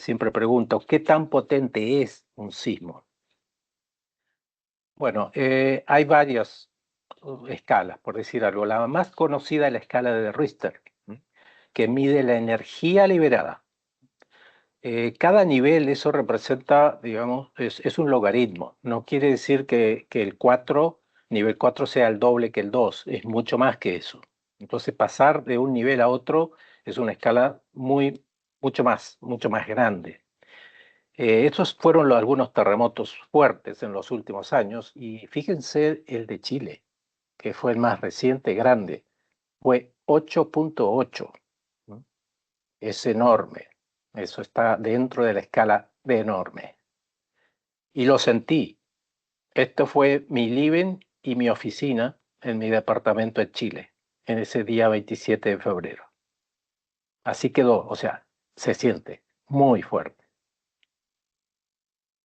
siempre pregunto, ¿qué tan potente es un sismo? Bueno, hay varias escalas, por decir algo. La más conocida es la escala de Richter, ¿m? Que mide la energía liberada. Cada nivel, eso representa, digamos, es un logaritmo. No quiere decir que el 4, nivel 4 sea el doble que el 2, es mucho más que eso. Entonces, pasar de un nivel a otro es una escala mucho más grande. Estos fueron algunos terremotos fuertes en los últimos años y fíjense el de Chile, que fue el más reciente, grande, fue 8.8. ¿No? Es enorme, eso está dentro de la escala de enorme. Y lo sentí, esto fue mi living y mi oficina en mi departamento en Chile, en ese día 27 de febrero. Así quedó, o sea, se siente muy fuerte.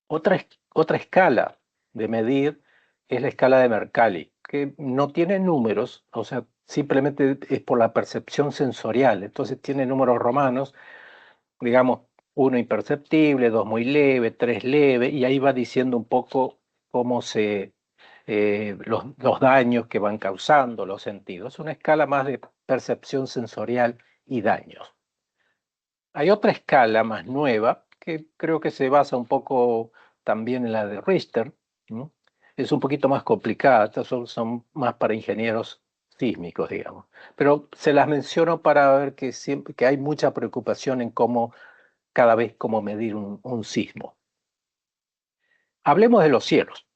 Otra escala de medir es la escala de Mercalli, que no tiene números, o sea, simplemente es por la percepción sensorial. Entonces tiene números romanos, digamos, 1 imperceptible, 2 muy leve, 3 leve, y ahí va diciendo un poco cómo los daños que van causando los sentidos. Es una escala más de percepción sensorial y daños. Hay otra escala más nueva que creo que se basa un poco también en la de Richter, ¿no? Es un poquito más complicada, estas son más para ingenieros sísmicos, digamos. Pero se las menciono para ver que hay mucha preocupación en cada vez cómo medir un sismo. Hablemos de los cielos,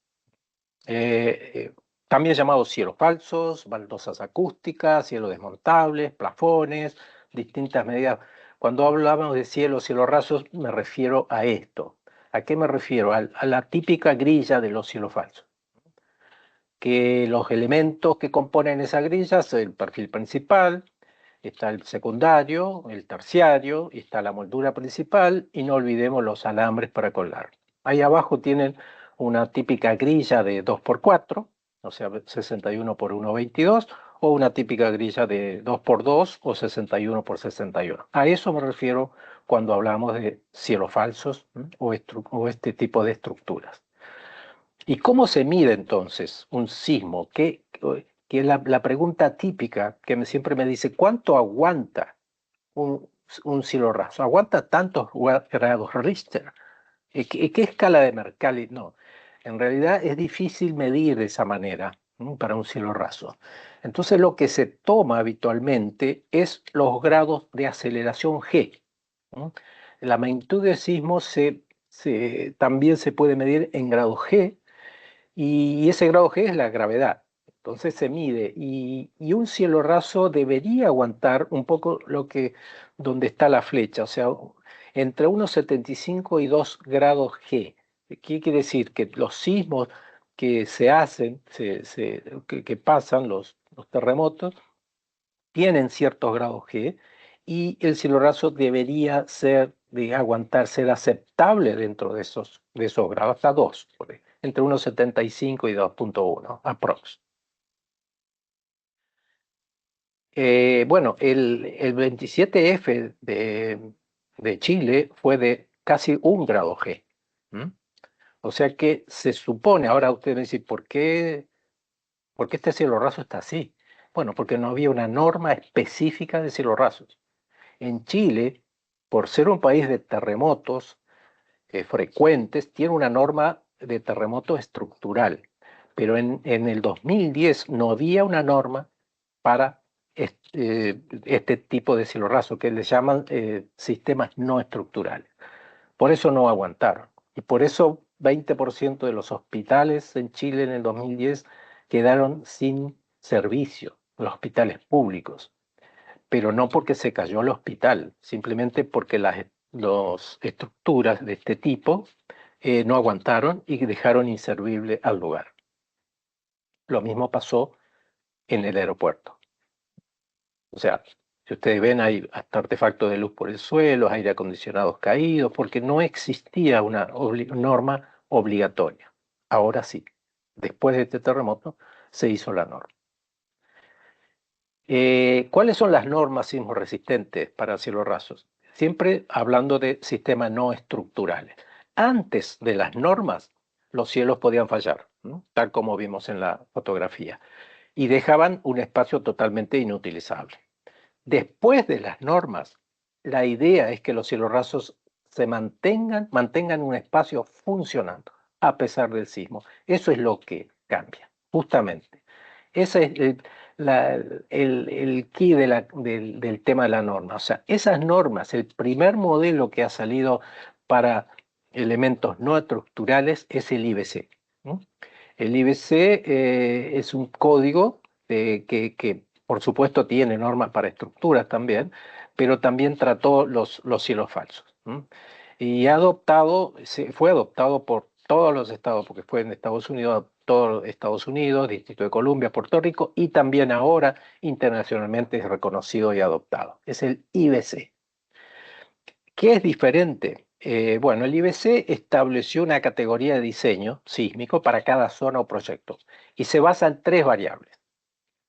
eh, eh, también llamados cielos falsos, baldosas acústicas, cielos desmontables, plafones, distintas medidas. Cuando hablamos de cielos rasos, me refiero a esto. ¿A qué me refiero? A la típica grilla de los cielos falsos. Que los elementos que componen esa grilla son el perfil principal, está el secundario, el terciario, está la moldura principal y no olvidemos los alambres para colgar. Ahí abajo tienen una típica grilla de 2x4, o sea, 61 por 1,22, o una típica grilla de 2x2 o 61 por 61. A eso me refiero cuando hablamos de cielos falsos o este tipo de estructuras. ¿Y cómo se mide entonces un sismo? Que es la pregunta típica que siempre me dice, ¿cuánto aguanta un, un cielo raso? ¿Aguanta tantos grados Richter? ¿Qué escala de Mercalli? No, en realidad es difícil medir de esa manera, ¿no? Para un cielo raso. Entonces lo que se toma habitualmente es los grados de aceleración G, ¿no? La magnitud del sismo también se puede medir en grado G, y ese grado G es la gravedad. Entonces se mide y un cielo raso debería aguantar un poco donde está la flecha, o sea, entre 1,75 y 2 grados G. ¿Qué quiere decir? Que los sismos que se hacen, que pasan, los terremotos, tienen ciertos grados G y el cielo raso debería aguantar, ser aceptable dentro de esos grados, hasta 2, entre 1,75 y 2,1, aprox. Bueno, el 27F de Chile fue de casi 1 grado G. ¿M? O sea que se supone, ahora usted me dice, ¿por qué este cielo raso está así? Bueno, porque no había una norma específica de cielos rasos. En Chile, por ser un país de terremotos frecuentes, tiene una norma de terremoto estructural, pero en el 2010 no había una norma para este tipo de cielo raso, que le llaman sistemas no estructurales. Por eso no aguantaron. Y por eso 20% de los hospitales en Chile en el 2010 quedaron sin servicio, los hospitales públicos, pero no porque se cayó el hospital, simplemente porque las estructuras de este tipo no aguantaron y dejaron inservible al lugar. Lo mismo pasó en el aeropuerto. O sea, si ustedes ven, hay hasta artefactos de luz por el suelo, aire acondicionados caídos, porque no existía una norma obligatoria. Ahora sí, después de este terremoto, se hizo la norma. ¿Cuáles son las normas sismorresistentes para cielos rasos? siempre hablando de sistemas no estructurales. Antes de las normas, los cielos podían fallar, ¿no? Tal como vimos en la fotografía, y dejaban un espacio totalmente inutilizable. Después de las normas, la idea es que los cielos rasos se mantengan un espacio funcionando a pesar del sismo. Eso es lo que cambia, justamente. Ese es el key del tema de la norma. O sea, esas normas, el primer modelo que ha salido para elementos no estructurales es el IBC. ¿No? El IBC es un código que, por supuesto, tiene normas para estructuras también, pero también trató los cielos falsos. ¿No? Y fue adoptado por todos los estados, porque fue en Estados Unidos, todos Estados Unidos, Distrito de Columbia, Puerto Rico, y también ahora internacionalmente es reconocido y adoptado. Es el IBC. ¿Qué es diferente? Bueno, el IBC estableció una categoría de diseño sísmico para cada zona o proyecto y se basa en tres variables.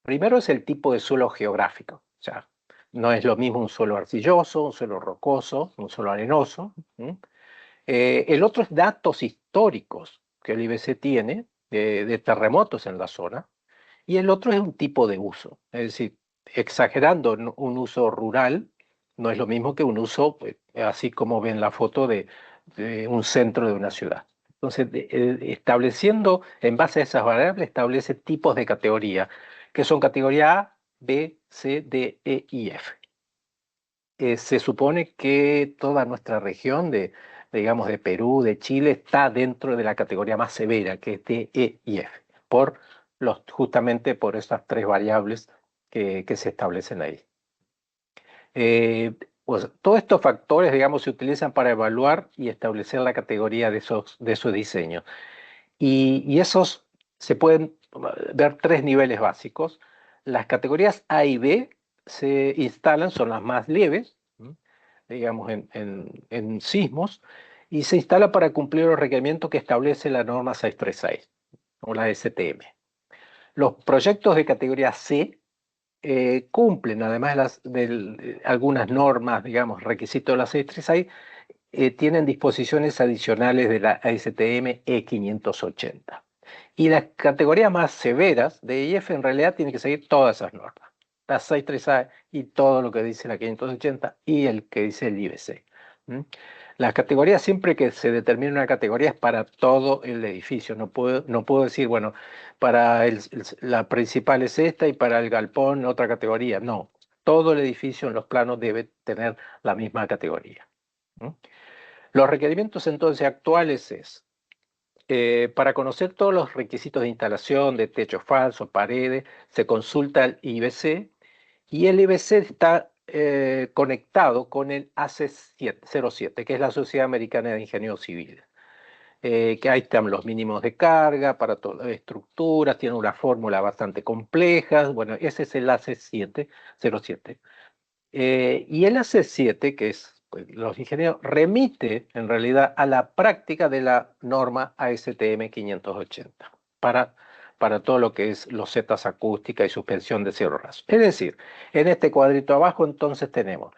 Primero es el tipo de suelo geográfico, o sea, no es lo mismo un suelo arcilloso, un suelo rocoso, un suelo arenoso. El otro es datos históricos que el IBC tiene de terremotos en la zona y el otro es un tipo de uso, es decir, exagerando un uso rural no es lo mismo que un uso, pues, así como ven la foto de un centro de una ciudad. Entonces, estableciendo, en base a esas variables, establece tipos de categoría, que son categoría A, B, C, D, E y F. Se supone que toda nuestra región digamos, de Perú, de Chile, está dentro de la categoría más severa, que es D, E y F, justamente por esas tres variables que se establecen ahí. Pues, todos estos factores, digamos, se utilizan para evaluar y establecer la categoría de esos diseños. Y esos se pueden ver tres niveles básicos. Las categorías A y B se instalan, son las más leves, digamos, en sismos, y se instala para cumplir los requerimientos que establece la norma 636 o la STM. Los proyectos de categoría C cumplen, además de algunas normas, digamos, requisitos de la 636, tienen disposiciones adicionales de la ASTM E580. Y las categorías más severas de IF en realidad tienen que seguir todas esas normas. La 636 y todo lo que dice la 580 y el que dice el IBC. Las categorías, siempre que se determine una categoría, es para todo el edificio. No puedo decir, bueno, para la principal es esta y para el galpón otra categoría. No, todo el edificio en los planos debe tener la misma categoría. Los requerimientos entonces actuales es, para conocer todos los requisitos de instalación de techos falsos, paredes, se consulta el IBC y el IBC está conectado con el AC07, que es la Sociedad Americana de Ingenieros Civiles. Que ahí están los mínimos de carga para todas las estructuras, tiene una fórmula bastante compleja. Bueno, ese es el AC07. Y el AC7, que es, pues, los ingenieros, remite en realidad a la práctica de la norma ASTM 580 para todo lo que es losetas acústicas y suspensión de cielo raso. Es decir, en este cuadrito abajo entonces tenemos,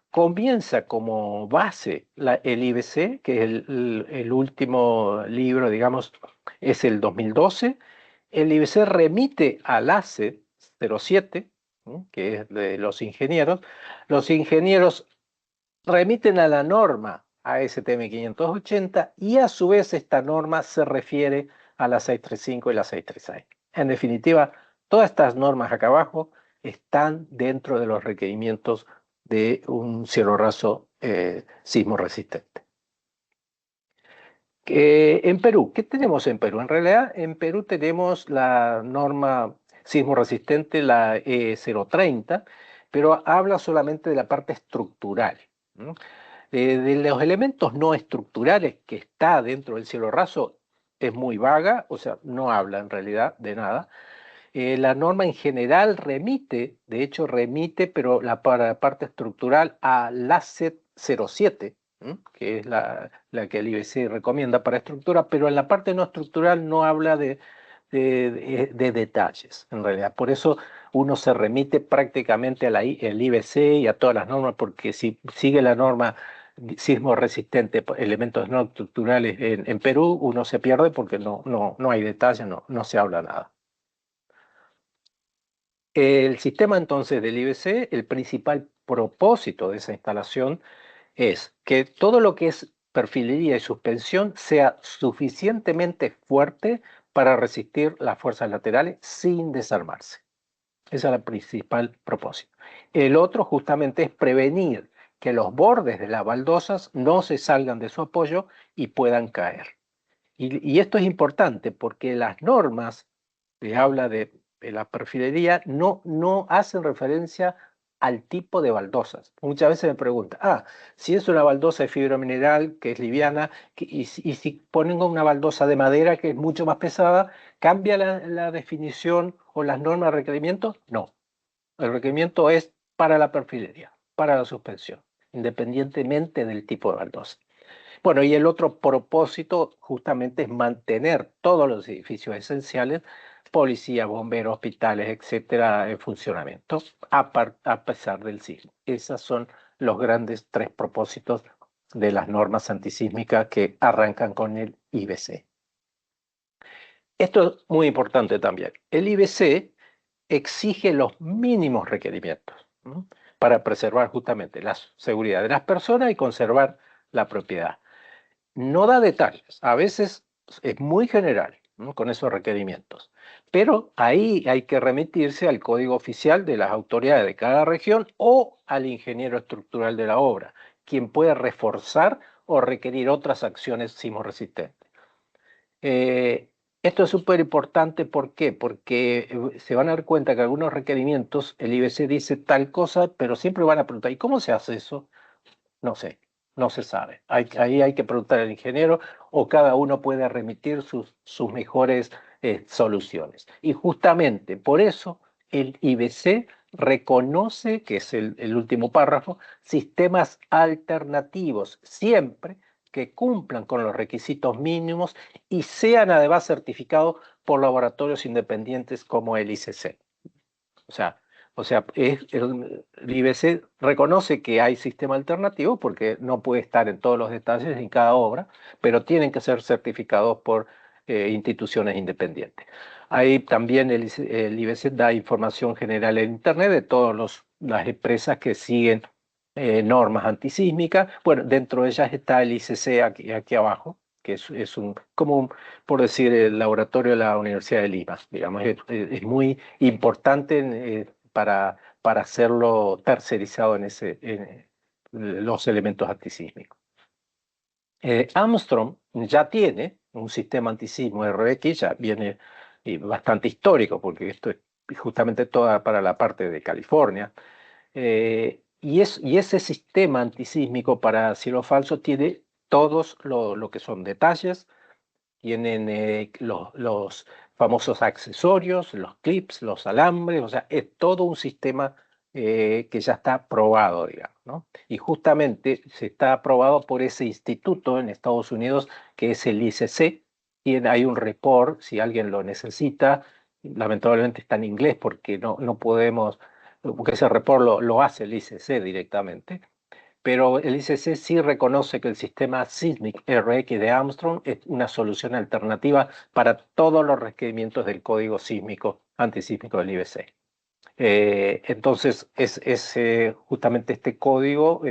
comienza como base el IBC, que es el último libro, digamos, es el 2012. El IBC remite al ACE 07, que es de los ingenieros. Los ingenieros remiten a la norma ASTM 580 y a su vez esta norma se refiere a la 635 y la 636. En definitiva, todas estas normas acá abajo están dentro de los requerimientos de un cielo raso sismo resistente. En Perú, ¿qué tenemos en Perú? En realidad, en Perú tenemos la norma sismo resistente, la E030, pero habla solamente de la parte estructural. De los elementos no estructurales que está dentro del cielo raso es muy vaga, o sea, no habla en realidad de nada. La norma en general remite, de hecho remite, pero para la parte estructural a la LACET 07, que es la que el IBC recomienda para estructura, pero en la parte no estructural no habla de detalles, en realidad. Por eso uno se remite prácticamente a el IBC y a todas las normas, porque si sigue la norma sismo resistente, elementos no estructurales en Perú, uno se pierde porque no hay detalle, no se habla nada. El sistema entonces del IBC, el principal propósito de esa instalación es que todo lo que es perfilería y suspensión sea suficientemente fuerte para resistir las fuerzas laterales sin desarmarse. Ese es el principal propósito. El otro justamente es prevenir que los bordes de las baldosas no se salgan de su apoyo y puedan caer. Y esto es importante porque las normas que habla de la perfilería no hacen referencia al tipo de baldosas. Muchas veces me preguntan, si es una baldosa de fibra mineral que es liviana y si ponen una baldosa de madera que es mucho más pesada, ¿cambia la definición o las normas de requerimiento? No. El requerimiento es para la perfilería, para la suspensión, independientemente del tipo de baldosa. Bueno, y el otro propósito justamente es mantener todos los edificios esenciales, policía, bomberos, hospitales, etcétera, en funcionamiento, a pesar del sismo. Esos son los grandes tres propósitos de las normas antisísmicas que arrancan con el IBC. Esto es muy importante también. El IBC exige los mínimos requerimientos, ¿no?, para preservar justamente la seguridad de las personas y conservar la propiedad. No da detalles, a veces es muy general, ¿no?, con esos requerimientos, pero ahí hay que remitirse al código oficial de las autoridades de cada región o al ingeniero estructural de la obra, quien puede reforzar o requerir otras acciones sismoresistentes. Esto es súper importante, ¿por qué? Porque se van a dar cuenta que algunos requerimientos, el IBC dice tal cosa, pero siempre van a preguntar, ¿y cómo se hace eso? No sé, no se sabe. Ahí hay que preguntar al ingeniero o cada uno puede remitir sus mejores soluciones. Y justamente por eso el IBC reconoce, que es el último párrafo, sistemas alternativos, siempre que cumplan con los requisitos mínimos y sean además certificados por laboratorios independientes como el ICC. O sea, el IBC reconoce que hay sistema alternativo porque no puede estar en todos los detalles en cada obra, pero tienen que ser certificados por instituciones independientes. Ahí también el IBC da información general en Internet de todas las empresas que siguen normas antisísmicas. Bueno, dentro de ellas está el ICC aquí abajo, que es por decir, el laboratorio de la Universidad de Lima. Digamos, es muy importante para hacerlo tercerizado en los elementos antisísmicos. Armstrong ya tiene un sistema antisismo RX, ya viene bastante histórico, porque esto es justamente toda para la parte de California. Y ese sistema antisísmico para cielo falso tiene todos lo que son detalles, tienen los famosos accesorios, los clips, los alambres, o sea, es todo un sistema que ya está aprobado, digamos, ¿no? Y justamente se está aprobado por ese instituto en Estados Unidos que es el ICC. Hay un report, si alguien lo necesita, lamentablemente está en inglés porque no podemos, porque ese report lo hace el ICC directamente, pero el ICC sí reconoce que el sistema Sismic RX de Armstrong es una solución alternativa para todos los requerimientos del código sísmico antisísmico del IBC. Entonces, justamente este código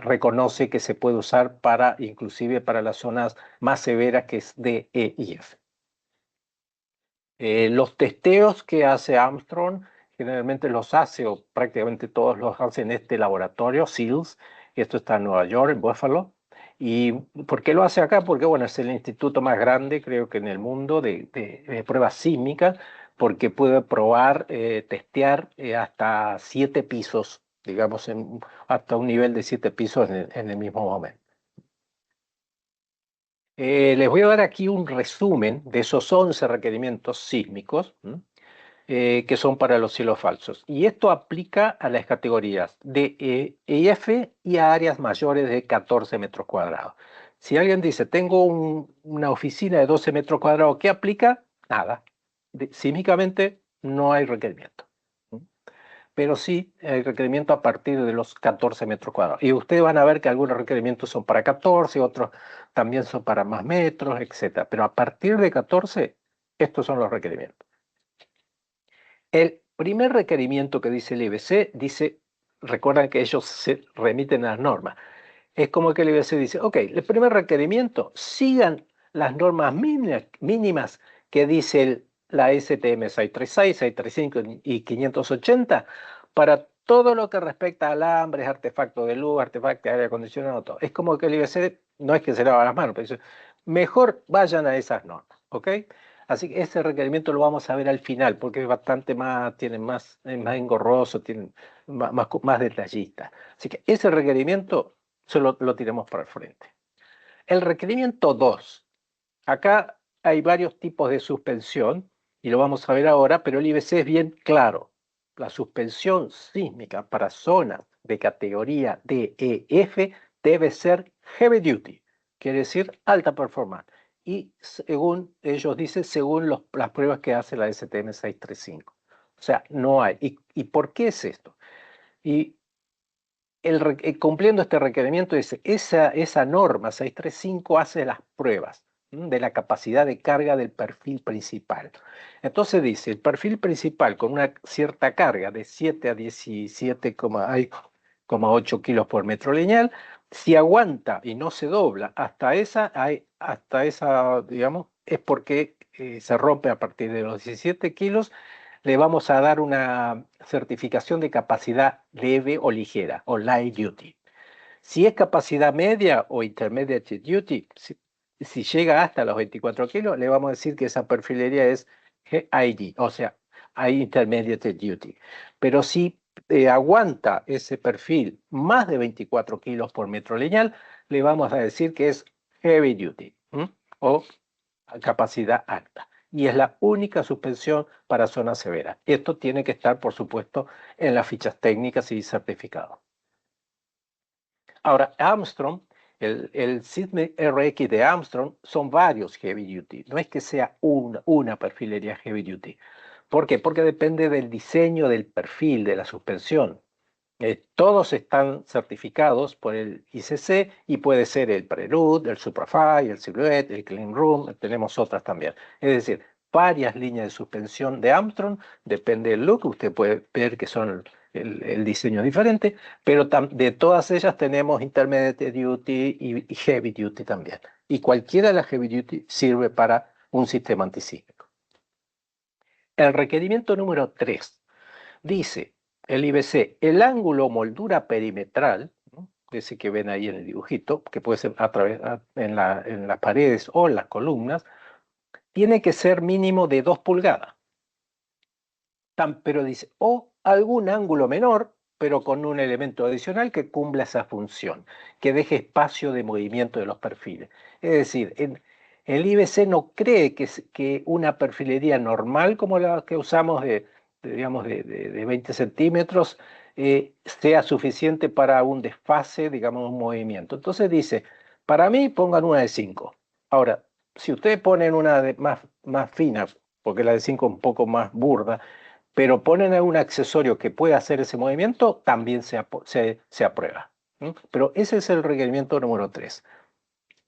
reconoce que se puede usar inclusive para las zonas más severas, que es D, E y F. Los testeos que hace Armstrong generalmente los hace, o prácticamente todos los hacen en este laboratorio, SEALS, y esto está en Nueva York, en Buffalo. ¿Y por qué lo hace acá? Porque bueno, es el instituto más grande, creo que en el mundo, de pruebas sísmicas, porque puede probar, testear hasta 7 pisos, digamos, hasta un nivel de 7 pisos en el mismo momento. Les voy a dar aquí un resumen de esos 11 requerimientos sísmicos que son para los cielos falsos. Y esto aplica a las categorías de E y F y a áreas mayores de 14 metros cuadrados. Si alguien dice, tengo una oficina de 12 metros cuadrados, ¿qué aplica? Nada. Sísmicamente no hay requerimiento. pero sí el requerimiento a partir de los 14 metros cuadrados. Y ustedes van a ver que algunos requerimientos son para 14, otros también son para más metros, etc. Pero a partir de 14, estos son los requerimientos. El primer requerimiento que dice el IBC dice, recuerdan que ellos se remiten a las normas. Es como que el IBC dice, ok, el primer requerimiento, sigan las normas mínimas que dice la STM 636, 635 y 580 para todo lo que respecta a alambres, artefactos de luz, artefactos de aire acondicionado, todo. Es como que el IBC no es que se lava las manos, pero dice, mejor vayan a esas normas, ¿ok? Así que ese requerimiento lo vamos a ver al final, porque es bastante más, tiene más, es más engorroso, tiene más detallista. Así que ese requerimiento solo lo tiremos para el frente. El requerimiento 2. Acá hay varios tipos de suspensión, y lo vamos a ver ahora, pero el IBC es bien claro. La suspensión sísmica para zonas de categoría DEF debe ser heavy duty, quiere decir alta performance. Y según ellos dicen, según las pruebas que hace la STM 635. O sea, no hay. ¿Y por qué es esto? Y cumpliendo este requerimiento, dice, esa norma 635 hace las pruebas de la capacidad de carga del perfil principal. Entonces dice, el perfil principal con una cierta carga de 7 a 17,8 kilos por metro lineal, si aguanta y no se dobla hasta esa, digamos, es porque se rompe a partir de los 17 kilos. Le vamos a dar una certificación de capacidad leve o ligera, o light duty. Si es capacidad media o intermediate duty, si llega hasta los 24 kilos, le vamos a decir que esa perfilería es HID, o sea, High Intermediate Duty. Pero si aguanta ese perfil más de 24 kilos por metro lineal, le vamos a decir que es Heavy Duty, o capacidad alta. Y es la única suspensión para zona severa. Esto tiene que estar, por supuesto, en las fichas técnicas y certificados. Ahora, Armstrong, el SIDME RX de Armstrong son varios heavy duty. No es que sea una perfilería heavy duty. ¿Por qué? Porque depende del diseño del perfil de la suspensión. Todos están certificados por el ICC y puede ser el Prelude, el Suprafy, el Silhouette, el Clean Room, tenemos otras también. Es decir, varias líneas de suspensión de Armstrong, depende del look, usted puede ver que son el diseño diferente, pero de todas ellas tenemos Intermediate Duty y Heavy Duty también. Y cualquiera de las Heavy Duty sirve para un sistema antisísmico. El requerimiento número 3 dice el IBC, el ángulo moldura perimetral, ¿no? Ese que ven ahí en el dibujito, que puede ser en las paredes o en las columnas, tiene que ser mínimo de 2 pulgadas. Pero dice, o algún ángulo menor, pero con un elemento adicional que cumpla esa función, que deje espacio de movimiento de los perfiles. Es decir, el IBC no cree que una perfilería normal como la que usamos digamos, de 20 centímetros sea suficiente para un desfase, digamos, un movimiento. Entonces dice, para mí pongan una de 5. Ahora, si ustedes ponen una más fina, porque la de 5 es un poco más burda, pero ponen un accesorio que pueda hacer ese movimiento, también se aprueba. Pero ese es el requerimiento número 3.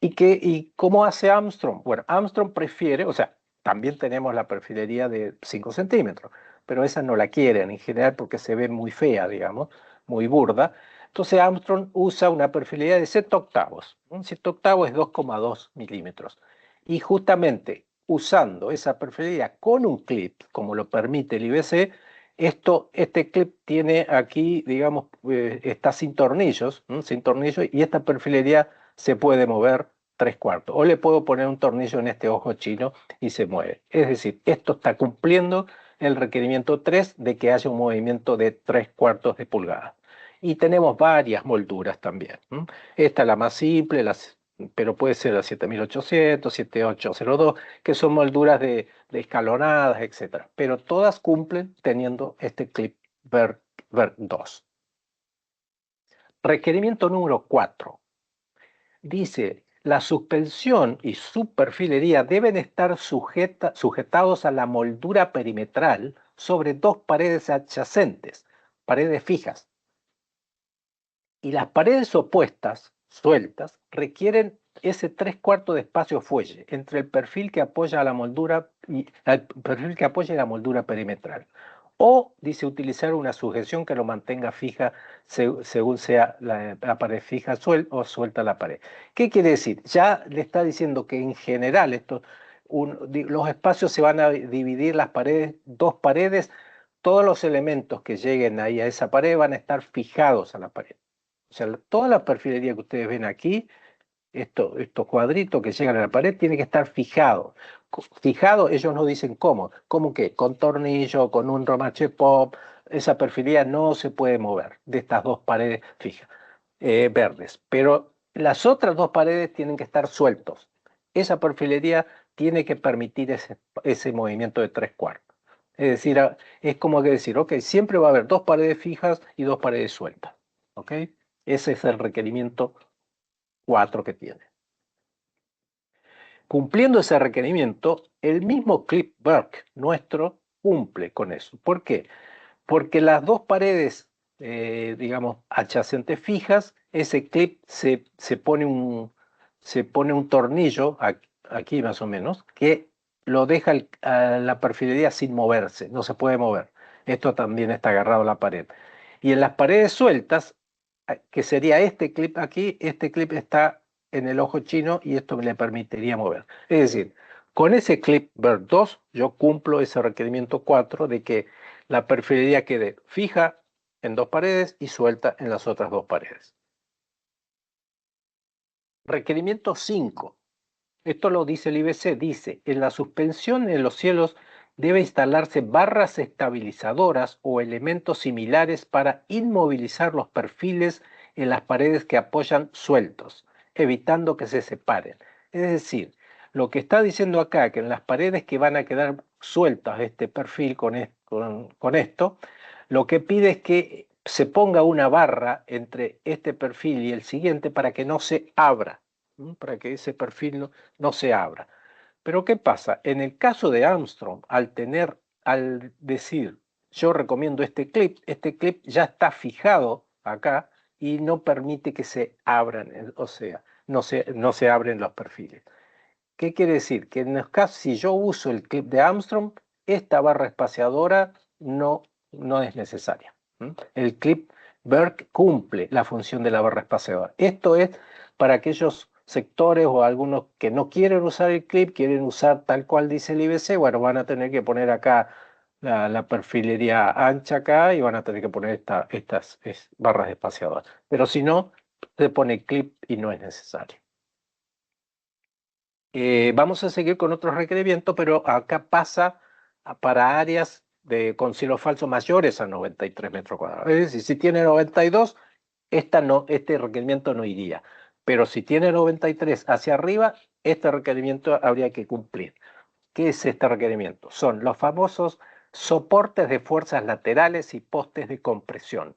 ¿Y cómo hace Armstrong? Bueno, Armstrong prefiere, o sea, también tenemos la perfilería de 5 centímetros, pero esa no la quieren en general porque se ve muy fea, digamos, muy burda. Entonces Armstrong usa una perfilería de 7 octavos. Un 7 octavos es 2,2 milímetros. Y justamente usando esa perfilería con un clip, como lo permite el IBC, este clip tiene aquí, digamos, está sin tornillos, y esta perfilería se puede mover 3/4. O le puedo poner un tornillo en este ojo chino y se mueve. Es decir, esto está cumpliendo el requerimiento 3 de que haya un movimiento de 3/4 de pulgada. Y tenemos varias molduras también. Esta es la más simple, pero puede ser la 7800, 7802, que son molduras de escalonadas, etc. Pero todas cumplen teniendo este clip ver 2. Requerimiento número 4. Dice, la suspensión y su perfilería deben estar sujetados a la moldura perimetral sobre 2 paredes adyacentes, paredes fijas. Y las paredes opuestas, sueltas, requieren ese 3/4 de espacio fuelle entre el perfil que apoya a la moldura y el perfil que apoya la moldura perimetral. O dice utilizar una sujeción que lo mantenga fija según sea la pared fija o suelta la pared. ¿Qué quiere decir? Ya le está diciendo que en general los espacios se van a dividir las paredes, dos paredes, todos los elementos que lleguen ahí a esa pared van a estar fijados a la pared. O sea, toda la perfilería que ustedes ven aquí, estos cuadritos que llegan a la pared, tienen que estar fijados. Fijados, ellos no dicen cómo. ¿Cómo qué? Con tornillo, con un romache pop. Esa perfilería no se puede mover de estas dos paredes fijas, verdes. Pero las otras dos paredes tienen que estar sueltos. Esa perfilería tiene que permitir ese movimiento de 3/4. Es decir, es como que decir, ok, siempre va a haber dos paredes fijas y dos paredes sueltas. ¿Ok? Ese es el requerimiento 4 que tiene. Cumpliendo ese requerimiento, el mismo clip Burke nuestro cumple con eso. ¿Por qué? Porque las dos paredes, digamos, adyacentes fijas, ese clip se pone un tornillo, aquí más o menos, que lo deja a la perfilería sin moverse, no se puede mover. Esto también está agarrado a la pared. Y en las paredes sueltas, que sería este clip aquí, este clip está en el ojo chino y esto me le permitiría mover. Es decir, con ese clip BERT 2 yo cumplo ese requerimiento 4 de que la perfilería quede fija en dos paredes y suelta en las otras dos paredes. Requerimiento 5. Esto lo dice el IBC, dice, en la suspensión en los cielos debe instalarse barras estabilizadoras o elementos similares para inmovilizar los perfiles en las paredes que apoyan sueltos, evitando que se separen. Es decir, lo que está diciendo acá, que en las paredes que van a quedar sueltas este perfil con esto, lo que pide es que se ponga una barra entre este perfil y el siguiente para que no se abra, para que ese perfil no se abra. Pero ¿qué pasa? En el caso de Armstrong, al decir yo recomiendo este clip ya está fijado acá y no permite que se abran, o sea, no se abren los perfiles. ¿Qué quiere decir? Que en el caso, si yo uso el clip de Armstrong, esta barra espaciadora no es necesaria. El clip Burke cumple la función de la barra espaciadora. Esto es para aquellos sectores o algunos que no quieren usar el clip, quieren usar tal cual dice el IBC, bueno, van a tener que poner acá la perfilería ancha acá y van a tener que poner estas barras espaciadoras. Pero si no, se pone clip y no es necesario. Vamos a seguir con otros requerimientos, pero acá pasa para áreas con cielo falso mayores a 93 metros cuadrados. Es decir, si tiene 92, este requerimiento no iría. Pero si tiene 93 hacia arriba, este requerimiento habría que cumplir. ¿Qué es este requerimiento? Son los famosos soportes de fuerzas laterales y postes de compresión.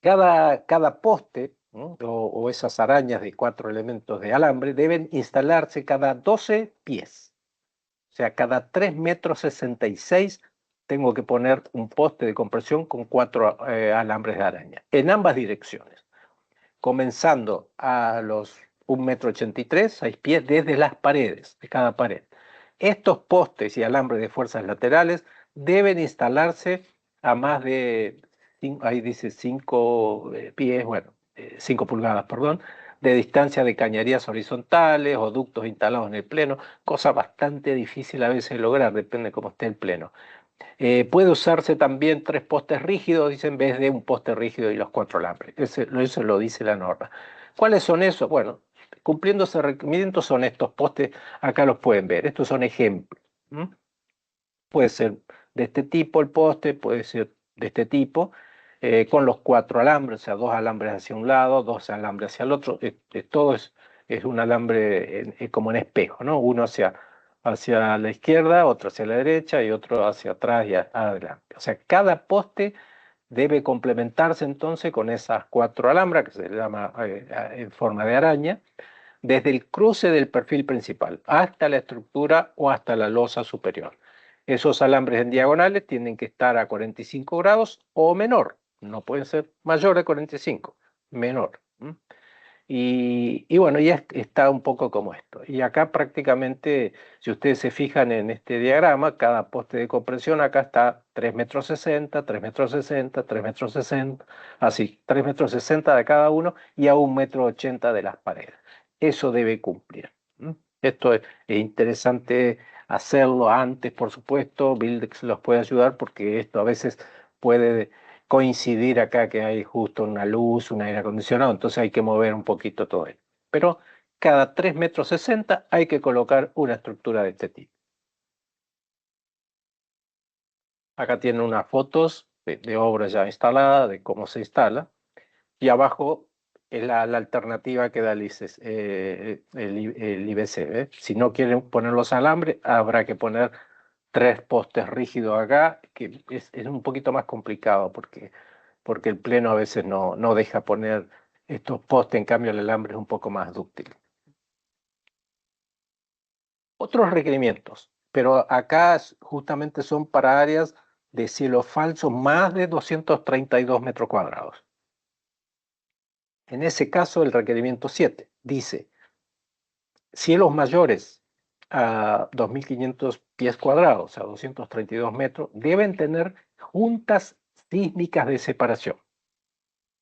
Cada poste, ¿no? o esas arañas de 4 elementos de alambre deben instalarse cada 12 pies. O sea, cada 3 metros 66 tengo que poner un poste de compresión con 4 alambres de araña, en ambas direcciones, comenzando a los 1,83 m, 6 pies, desde las paredes, de cada pared. Estos postes y alambres de fuerzas laterales deben instalarse a más de, ahí dice 5 pies, bueno, 5 pulgadas, perdón, de distancia de cañerías horizontales o ductos instalados en el pleno, cosa bastante difícil a veces lograr, depende de cómo esté el pleno. Puede usarse también 3 postes rígidos, dice, en vez de un poste rígido y los 4 alambres. Eso lo dice la norma. ¿Cuáles son esos? Bueno, cumpliendo ese requerimiento son estos postes, acá los pueden ver. Estos son ejemplos. Puede ser de este tipo el poste, puede ser de este tipo, con los 4 alambres, o sea, 2 alambres hacia un lado, 2 alambres hacia el otro. Todo es un alambre como en espejo, ¿no? Uno hacia la izquierda, otro hacia la derecha y otro hacia atrás y adelante. O sea, cada poste debe complementarse entonces con esas 4 alambres, que se llama en forma de araña, desde el cruce del perfil principal hasta la estructura o hasta la losa superior. Esos alambres en diagonales tienen que estar a 45 grados o menor. No pueden ser mayor de 45, menor. Y bueno, ya está un poco como esto. Y acá prácticamente, si ustedes se fijan en este diagrama, cada poste de compresión acá está 3,60 m, 3,60 m, 3,60 m, así, 3,60 m de cada uno y a 1,80 m de las paredes. Eso debe cumplir. Esto es interesante hacerlo antes, por supuesto. Buildex los puede ayudar porque esto a veces puede coincidir acá que hay justo una luz, un aire acondicionado, entonces hay que mover un poquito todo esto. Pero cada 3,60 m hay que colocar una estructura de este tipo. Acá tienen unas fotos de obra ya instalada, de cómo se instala, y abajo es la alternativa que da el IBC. Si no quieren poner los alambres, habrá que poner 3 postes rígidos acá, que es un poquito más complicado porque el pleno a veces no deja poner estos postes, en cambio el alambre es un poco más dúctil. Otros requerimientos, pero acá justamente son para áreas de cielo falso más de 232 metros cuadrados. En ese caso, el requerimiento 7 dice, cielos mayores a 2.500 pies cuadrados, a 232 metros, deben tener juntas sísmicas de separación.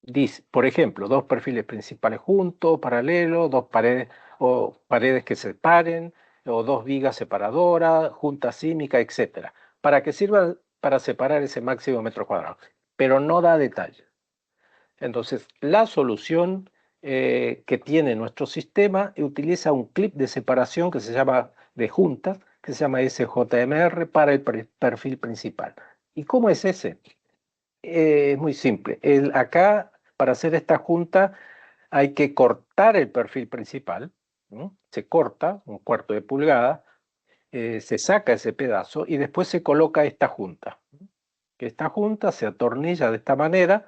Dice, por ejemplo, 2 perfiles principales juntos, paralelos, 2 paredes o paredes que se separen, o 2 vigas separadoras, junta sísmica, etc. Para que sirvan para separar ese máximo metro cuadrado, pero no da detalles. Entonces, la solución que tiene nuestro sistema utiliza un clip de separación que se llama de juntas, que se llama SJMR para el perfil principal. ¿Y cómo es ese? Es muy simple. Acá, para hacer esta junta, hay que cortar el perfil principal, ¿no? Se corta 1/4 de pulgada, se saca ese pedazo y después se coloca esta junta. Esta junta se atornilla de esta manera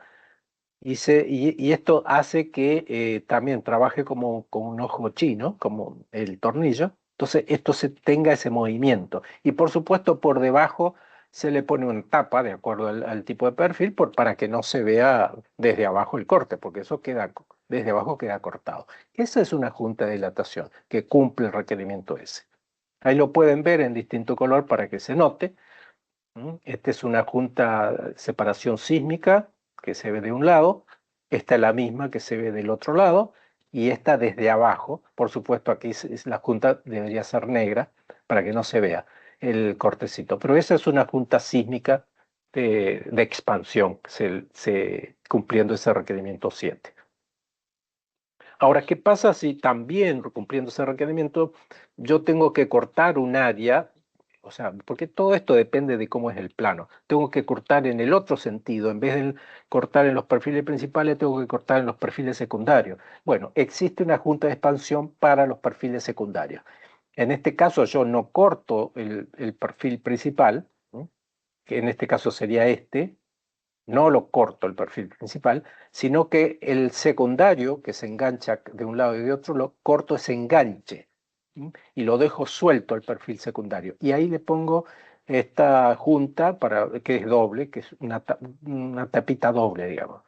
y esto hace que también trabaje como un ojo chino, como el tornillo. Entonces esto tenga ese movimiento. Y por supuesto por debajo se le pone una tapa de acuerdo al tipo de perfil para que no se vea desde abajo el corte, porque eso desde abajo queda cortado. Esa es una junta de dilatación que cumple el requerimiento ese. Ahí lo pueden ver en distinto color para que se note. Esta es una junta de separación sísmica que se ve de un lado, esta es la misma que se ve del otro lado, y esta desde abajo. Por supuesto, aquí la junta debería ser negra para que no se vea el cortecito, pero esa es una junta sísmica de expansión, cumpliendo ese requerimiento 7. Ahora, ¿qué pasa si también, cumpliendo ese requerimiento, yo tengo que cortar un área? O sea, porque todo esto depende de cómo es el plano. Tengo que cortar en el otro sentido. En vez de cortar en los perfiles principales, tengo que cortar en los perfiles secundarios. Bueno, existe una junta de expansión para los perfiles secundarios. En este caso, yo no corto el perfil principal, ¿no? Que en este caso sería este, no lo corto el perfil principal, sino que el secundario, que se engancha de un lado y de otro, lo corto ese enganche y lo dejo suelto al perfil secundario. Y ahí le pongo esta junta que es doble, que es una tapita doble, digamos.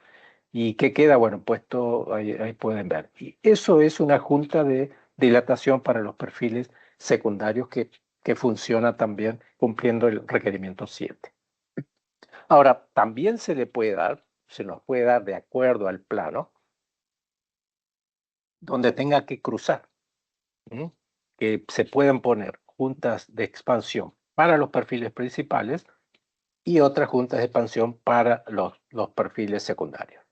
Y que queda, bueno, puesto, ahí pueden ver. Y eso es una junta de dilatación para los perfiles secundarios que funciona también cumpliendo el requerimiento 7. Ahora, también se nos puede dar de acuerdo al plano, donde tenga que cruzar, que se pueden poner juntas de expansión para los perfiles principales y otras juntas de expansión para los perfiles secundarios.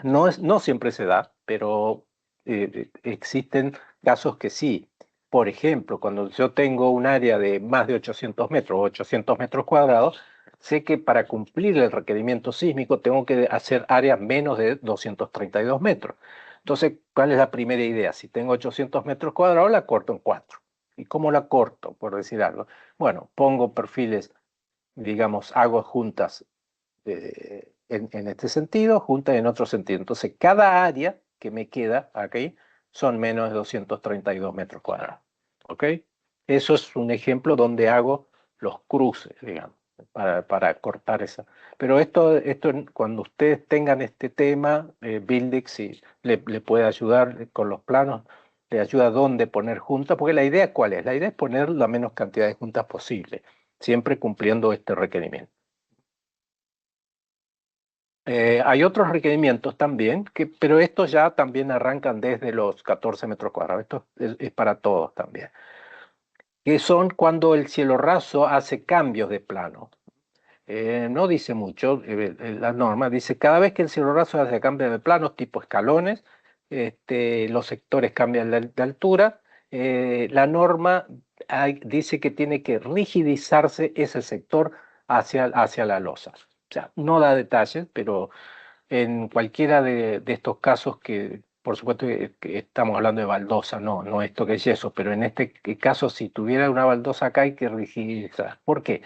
No siempre se da, pero existen casos que sí. Por ejemplo, cuando yo tengo un área de más de 800 metros, 800 metros cuadrados, sé que para cumplir el requerimiento sísmico tengo que hacer áreas menos de 232 metros. Entonces, ¿cuál es la primera idea? Si tengo 800 metros cuadrados, la corto en 4. ¿Y cómo la corto, por decir algo? Bueno, pongo perfiles, digamos, hago juntas en este sentido, juntas en otro sentido. Entonces, cada área que me queda aquí son menos de 232 metros cuadrados. ¿Ok? Eso es un ejemplo donde hago los cruces, digamos, para cortar esa. Pero esto cuando ustedes tengan este tema, Buildix si le puede ayudar con los planos, le ayuda a dónde poner juntas, porque la idea ¿cuál es? La idea es poner la menos cantidad de juntas posible, siempre cumpliendo este requerimiento. Hay otros requerimientos también, pero estos ya también arrancan desde los 14 metros cuadrados. Esto es para todos también. Que son cuando el cielo raso hace cambios de plano. No dice mucho, la norma dice cada vez que el cielo raso hace cambios de planos tipo escalones, los sectores cambian de altura, la norma dice que tiene que rigidizarse ese sector hacia la losa. O sea, no da detalles, pero en cualquiera de estos casos que, por supuesto, que estamos hablando de baldosa, no esto que es yeso, pero en este caso, si tuviera una baldosa acá, hay que rigidizar. ¿Por qué?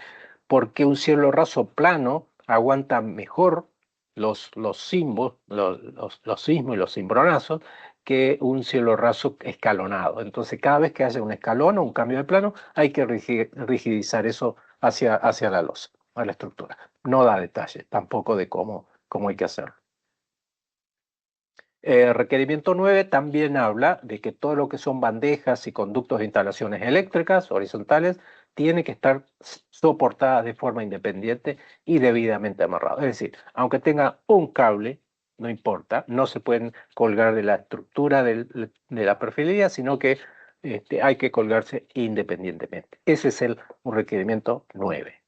Porque un cielo raso plano aguanta mejor los sismos, los sismos y los cimbronazos que un cielo raso escalonado. Entonces, cada vez que haya un escalón o un cambio de plano, hay que rigidizar eso hacia la losa, a la estructura. No da detalles tampoco de cómo hay que hacerlo. Requerimiento 9 también habla de que todo lo que son bandejas y conductos de instalaciones eléctricas horizontales tiene que estar soportadas de forma independiente y debidamente amarrado. Es decir, aunque tenga un cable, no importa, no se pueden colgar de la estructura de la perfilería, sino que hay que colgarse independientemente. Ese es un requerimiento 9.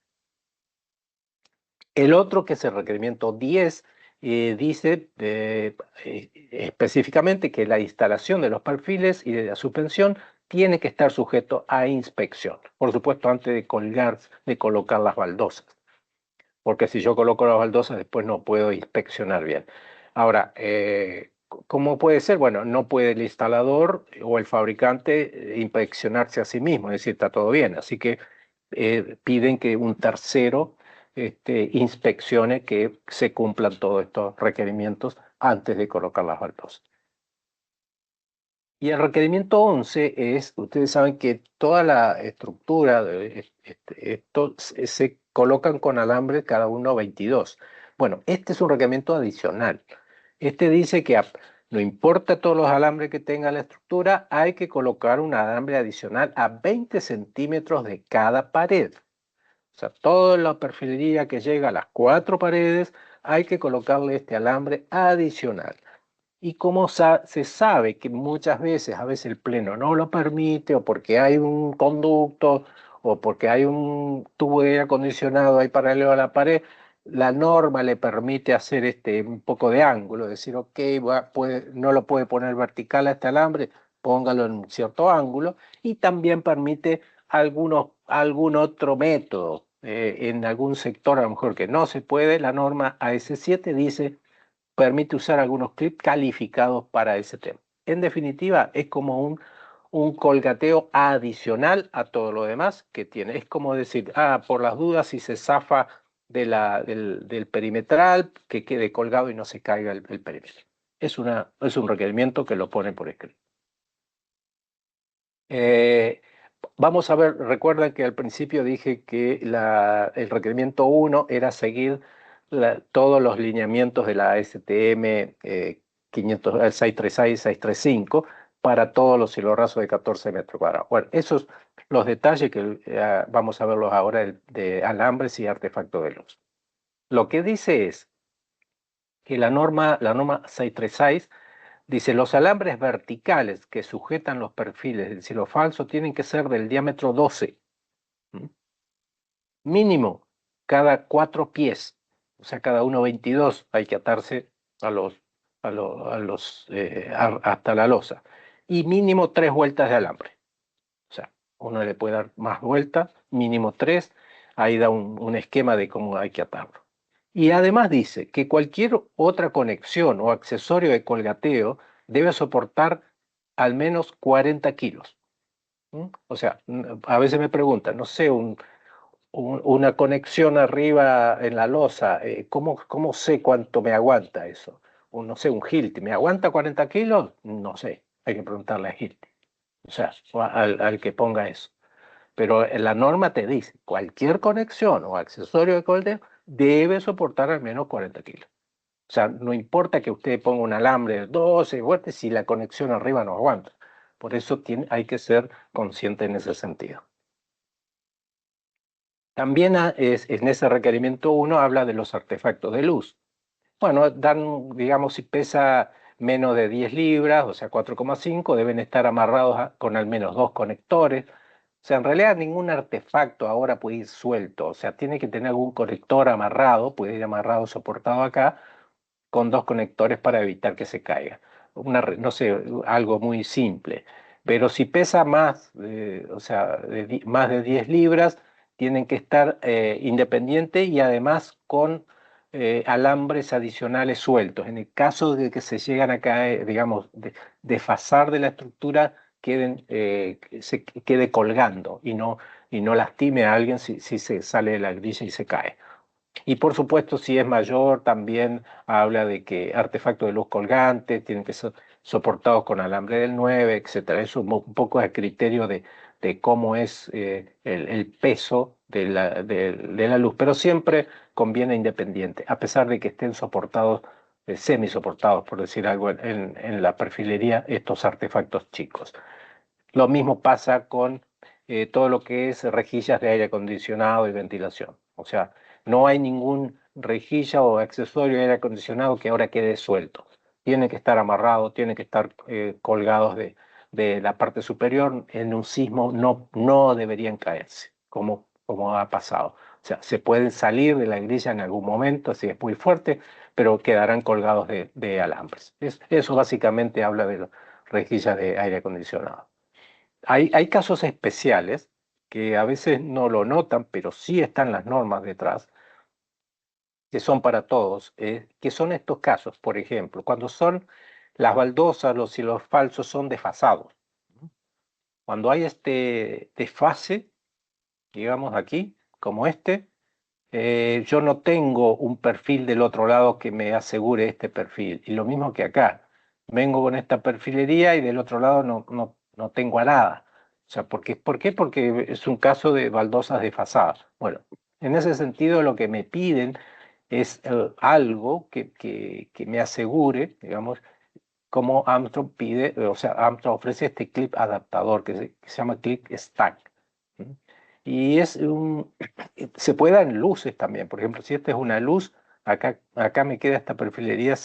El otro, que es el requerimiento 10, dice específicamente que la instalación de los perfiles y de la suspensión tiene que estar sujeto a inspección. Por supuesto, antes de colocar las baldosas. Porque si yo coloco las baldosas, después no puedo inspeccionar bien. Ahora, ¿cómo puede ser? Bueno, no puede el instalador o el fabricante inspeccionarse a sí mismo, es decir, está todo bien. Así que piden que un tercero inspeccione que se cumplan todos estos requerimientos antes de colocar las baldosas. Y el requerimiento 11 es, ustedes saben que toda la estructura de esto se colocan con alambre cada uno 22. Bueno, este es un requerimiento adicional. Este dice que no importa todos los alambres que tenga la estructura, hay que colocar un alambre adicional a 20 centímetros de cada pared. O sea, toda la perfilería que llega a las 4 paredes, hay que colocarle este alambre adicional. Y como se sabe que muchas veces, a veces el pleno no lo permite, o porque hay un conducto, o porque hay un tubo de aire acondicionado ahí paralelo a la pared, la norma le permite hacer un poco de ángulo, decir, ok, no lo puede poner vertical a este alambre, póngalo en un cierto ángulo, y también permite algún otro método. En algún sector, a lo mejor que no se puede, la norma AS7 dice permite usar algunos clips calificados para ese tema. En definitiva, es como un colgateo adicional a todo lo demás que tiene. Es como decir, por las dudas, si se zafa del perimetral, que quede colgado y no se caiga el perímetro. Es un requerimiento que lo pone por escrito. Vamos a ver, recuerdan que al principio dije que el requerimiento 1 era seguir todos los lineamientos de la STM 636, 635 para todos los cielorrasos de 14 metros cuadrados. Bueno, esos los detalles que vamos a verlos ahora de alambres y artefactos de luz. Lo que dice es que la norma 636 dice, los alambres verticales que sujetan los perfiles del cielo falso tienen que ser del diámetro 12, mínimo cada 4 pies, o sea, cada uno 22 hay que atarse a hasta la losa, y mínimo 3 vueltas de alambre. O sea, uno le puede dar más vueltas, mínimo 3, ahí da un esquema de cómo hay que atarlo. Y además dice que cualquier otra conexión o accesorio de colgateo debe soportar al menos 40 kilos. O sea, a veces me preguntan, no sé, una conexión arriba en la losa, ¿cómo sé cuánto me aguanta eso? O no sé, un Hilti, ¿me aguanta 40 kilos? No sé, hay que preguntarle a Hilti, o sea, al que ponga eso. pero la norma te dice, cualquier conexión o accesorio de coldeo debe soportar al menos 40 kilos. O sea, no importa que usted ponga un alambre de 12 vueltas si la conexión arriba no aguanta. Por eso hay que ser consciente en ese sentido. También en ese requerimiento 1 habla de los artefactos de luz. Bueno, dan, digamos, si pesa menos de 10 libras, o sea, 4,5, deben estar amarrados con al menos 2 conectores. O sea, en realidad ningún artefacto ahora puede ir suelto. O sea, tiene que tener algún conector amarrado, puede ir amarrado, soportado acá, con 2 conectores para evitar que se caiga. No sé, algo muy simple. Pero si pesa más, o sea, más de 10 libras, tienen que estar independientes y además con alambres adicionales sueltos. En el caso de que se llegan a caer, digamos, desfasar de la estructura, se quede colgando y no lastime a alguien si se sale de la grilla y se cae. Y por supuesto, si es mayor, también habla de que artefactos de luz colgante tienen que ser soportados con alambre del 9, etcétera. Eso un poco a criterio de cómo es el peso de la luz, pero siempre conviene independiente, a pesar de que estén soportados, semi-soportados, por decir algo, en la perfilería, estos artefactos chicos. Lo mismo pasa con todo lo que es rejillas de aire acondicionado y ventilación. O sea, no hay ningún rejilla o accesorio de aire acondicionado que ahora quede suelto. Tiene que estar amarrado, tiene que estar colgados de la parte superior. En un sismo no deberían caerse, como ha pasado. O sea, se pueden salir de la grilla en algún momento, si es muy fuerte, pero quedarán colgados de alambres. Eso básicamente habla de las rejillas de aire acondicionado. Hay casos especiales que a veces no lo notan, pero sí están las normas detrás, que son para todos, que son estos casos, por ejemplo, cuando son las baldosas, los hilos falsos son desfasados. Cuando hay este desfase, digamos aquí, como yo no tengo un perfil del otro lado que me asegure este perfil. Y lo mismo que acá. Vengo con esta perfilería y del otro lado no tengo a nada. O sea, ¿por qué? Porque es un caso de baldosas desfasadas. Bueno, en ese sentido lo que me piden es algo que me asegure, digamos, como Armstrong pide, o sea, Armstrong ofrece este clip adaptador que se llama clip stack. ¿Mm? Y se puede dar en luces también. Por ejemplo, si esta es una luz, acá me queda esta perfilería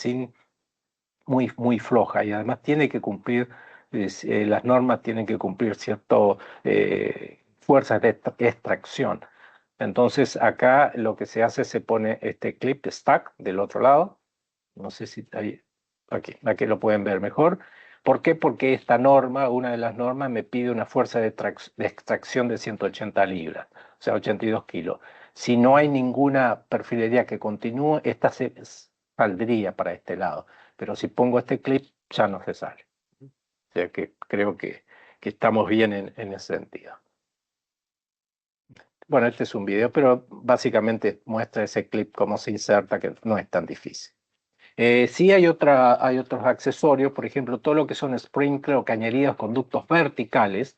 muy floja y además tiene que cumplir, las normas tienen que cumplir ciertas fuerzas de extracción. Entonces acá lo que se hace, se pone este clip stack del otro lado. No sé si ahí, aquí lo pueden ver mejor. ¿Por qué? Porque esta norma, una de las normas, me pide una fuerza de extracción de 180 libras, o sea, 82 kilos. Si no hay ninguna perfilería que continúe, esta saldría para este lado. Pero si pongo este clip, ya no se sale. O sea que creo que estamos bien en ese sentido. Bueno, este es un video, pero básicamente muestra ese clip cómo se inserta, que no es tan difícil. Sí hay otros accesorios, por ejemplo, todo lo que son sprinkler o cañerías, conductos verticales.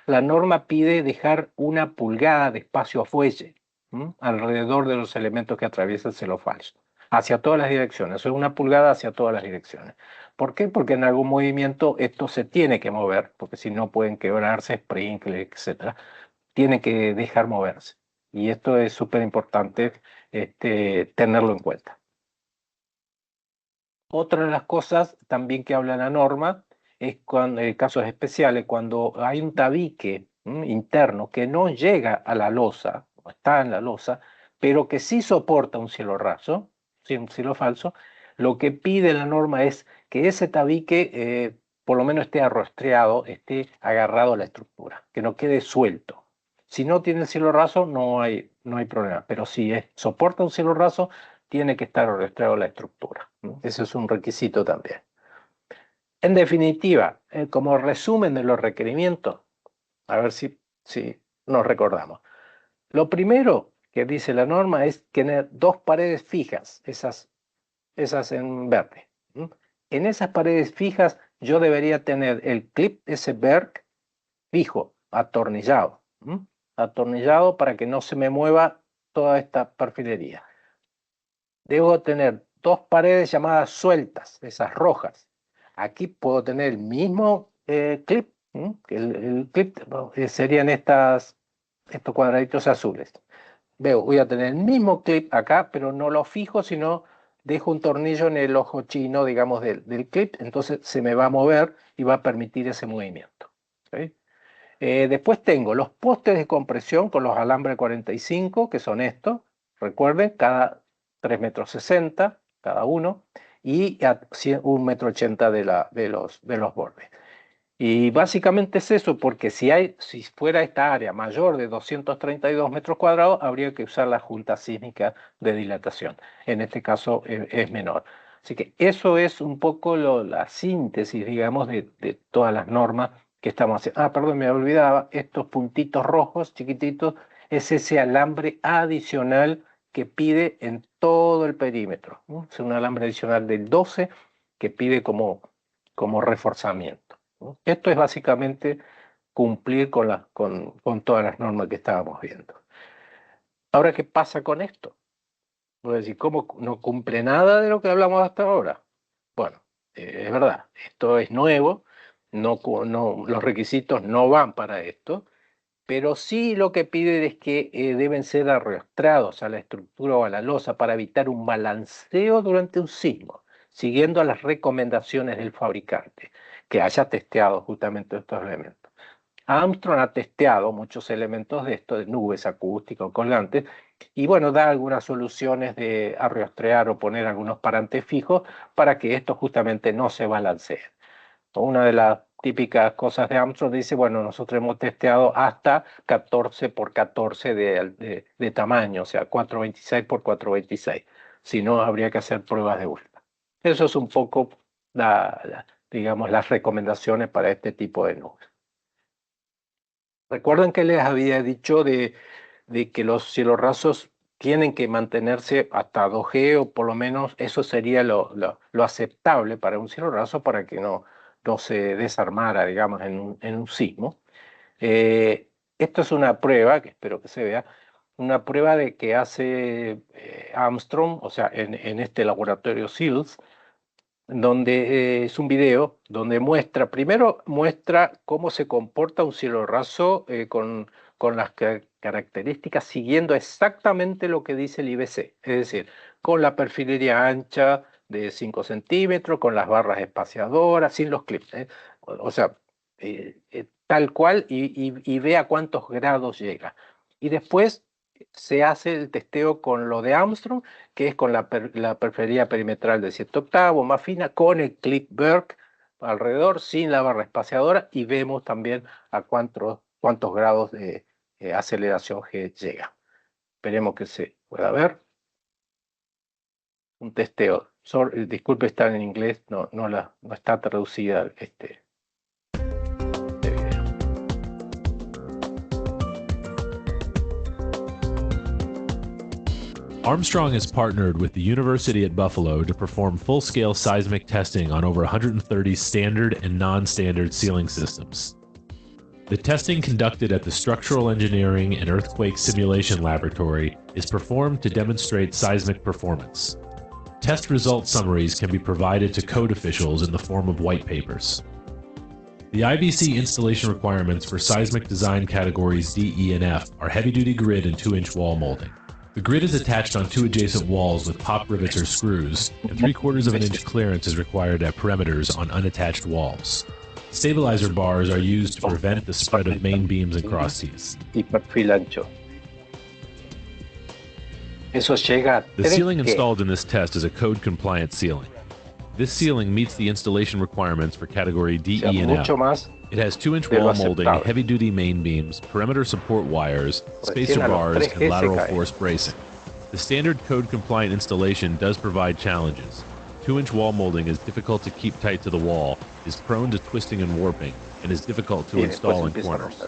La norma pide dejar 1 pulgada de espacio a fuelle alrededor de los elementos que atraviesan el celofalso, hacia todas las direcciones, o 1 pulgada hacia todas las direcciones. ¿Por qué? Porque en algún movimiento esto se tiene que mover, porque si no pueden quebrarse, sprinkler, etcétera. Tiene que dejar moverse. Y esto es súper importante tenerlo en cuenta. Otra de las cosas también que habla la norma es cuando, en casos especiales, cuando hay un tabique interno que no llega a la losa, o está en la losa, pero que sí soporta un cielo raso, sí, un cielo falso, lo que pide la norma es que ese tabique por lo menos esté arrostreado, esté agarrado a la estructura, que no quede suelto. Si no tiene el cielo raso, no hay problema, pero si soporta un cielo raso, tiene que estar registrado la estructura. Ese es un requisito también. En definitiva, como resumen de los requerimientos, a ver si nos recordamos. Lo primero que dice la norma es tener 2 paredes fijas, esas en verde. En esas paredes fijas yo debería tener el clip ese Berg fijo, atornillado. atornillado para que no se me mueva toda esta perfilería. Debo tener dos paredes llamadas sueltas, esas rojas. Aquí puedo tener el mismo clip, el clip serían estos cuadraditos azules. Voy a tener el mismo clip acá, pero no lo fijo, sino dejo un tornillo en el ojo chino, digamos, del clip, entonces se me va a mover y va a permitir ese movimiento. ¿Sí? Después tengo los postes de compresión con los alambres 45, que son estos, recuerden, cada 3,60 m cada uno, y a 1,80 m de los bordes. Y básicamente es eso, porque si fuera esta área mayor de 232 metros cuadrados, habría que usar la junta sísmica de dilatación. En este caso es menor. Así que eso es un poco la síntesis, digamos, de todas las normas que estamos haciendo. Ah, perdón, me olvidaba, estos puntitos rojos chiquititos es ese alambre adicional que pide en todo el perímetro, ¿no? Es un alambre adicional del 12 que pide como reforzamiento, ¿no? Esto es básicamente cumplir con todas las normas que estábamos viendo. Ahora, ¿qué pasa con esto? Voy a decir, ¿cómo no cumple nada de lo que hablamos hasta ahora? Bueno, es verdad, esto es nuevo, los requisitos no van para esto, pero sí lo que piden es que deben ser arrastrados a la estructura o a la losa para evitar un balanceo durante un sismo, siguiendo a las recomendaciones del fabricante, que haya testeado justamente estos elementos. Armstrong ha testeado muchos elementos de esto, de nubes acústicas o colgantes, y bueno, da algunas soluciones de arrastrear o poner algunos parantes fijos para que esto justamente no se balancee. Una de las típicas cosas de Armstrong dice, bueno, nosotros hemos testeado hasta 14 por 14 de tamaño, o sea, 426 por 426. Si no, habría que hacer pruebas de vuelta. Eso es un poco, digamos, las recomendaciones para este tipo de nubes. Recuerden que les había dicho de que los cielos rasos tienen que mantenerse hasta 2G o por lo menos eso sería lo aceptable para un cielo raso para que no se desarmara, digamos, en un sismo. Esto es una prueba, que espero que se vea, una prueba de que hace Armstrong, o sea, en este laboratorio SEALS, donde es un video donde primero muestra cómo se comporta un cielo raso con las características siguiendo exactamente lo que dice el IBC, es decir, con la perfilería ancha de 5 centímetros, con las barras espaciadoras, sin los clips, ¿eh? O sea, tal cual y ve a cuántos grados llega. Y después se hace el testeo con lo de Armstrong, que es con la perfilería perimetral de 7/8, más fina, con el clip Burke alrededor, sin la barra espaciadora, y vemos también a cuántos grados de aceleración G llega. Esperemos que se pueda ver. Un testeo. Disculpe, está en inglés, no está traducida este video. Armstrong has partnered with the University at Buffalo to perform full-scale seismic testing on over 130 standard and non-standard ceiling systems. The testing conducted at the Structural Engineering and Earthquake Simulation Laboratory is performed to demonstrate seismic performance. Test result summaries can be provided to code officials in the form of white papers. The IBC installation requirements for seismic design categories D, E, and F are heavy-duty grid and 2-inch wall molding. The grid is attached on 2 adjacent walls with pop rivets or screws, and 3/4 of an inch clearance is required at perimeters on unattached walls. Stabilizer bars are used to prevent the spread of main beams and crosses. Y perfil ancho. Eso llega a The ceiling installed in this test is a code-compliant ceiling. This ceiling meets the installation requirements for category D, E, and F. It has 2-inch wall molding, heavy-duty main beams, perimeter support wires, spacer bars, and lateral force bracing. The standard code-compliant installation does provide challenges. 2-inch wall molding is difficult to keep tight to the wall, is prone to twisting and warping, and is difficult to install in corners.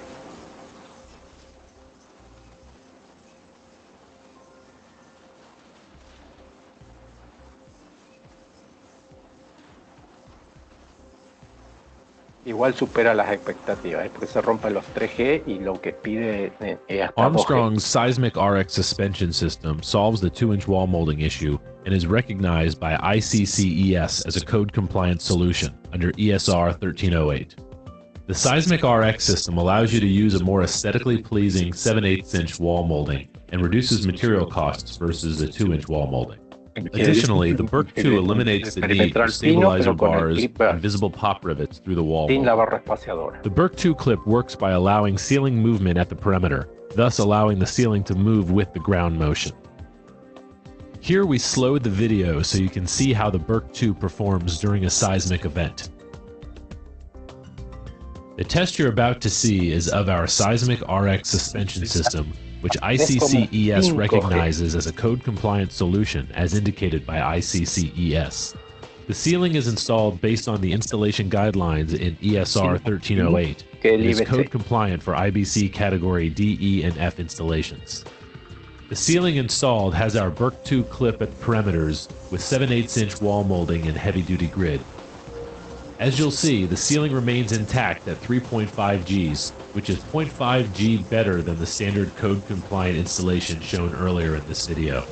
igual supera las expectativas, porque se rompen los 3G y lo que pide es hasta 2G. Armstrong's Seismic RX suspension system solves the 2-inch wall molding issue and is recognized by ICCES as a code-compliant solution under ESR 1308. The Seismic RX system allows you to use a more aesthetically pleasing 7/8-inch wall molding and reduces material costs versus a 2-inch wall molding. Additionally, the Berk 2 eliminates the need for stabilizer bars and visible pop rivets through the wall Sin la molding. barra espaciadora. The Berk 2 clip works by allowing ceiling movement at the perimeter, thus allowing the ceiling to move with the ground motion. Here we slowed the video so you can see how the Berk 2 performs during a seismic event. The test you're about to see is of our Seismic RX suspension system, which ICCES recognizes as a code-compliant solution as indicated by ICCES. The ceiling is installed based on the installation guidelines in ESR 1308 and is code-compliant for IBC category D, E, and F installations. The ceiling installed has our Berk 2 clip at the perimeters with 7/8-inch wall molding and heavy-duty grid. As you'll see, the ceiling remains intact at 3.5 Gs, which is 0.5 G better than the standard code-compliant installation shown earlier in this video.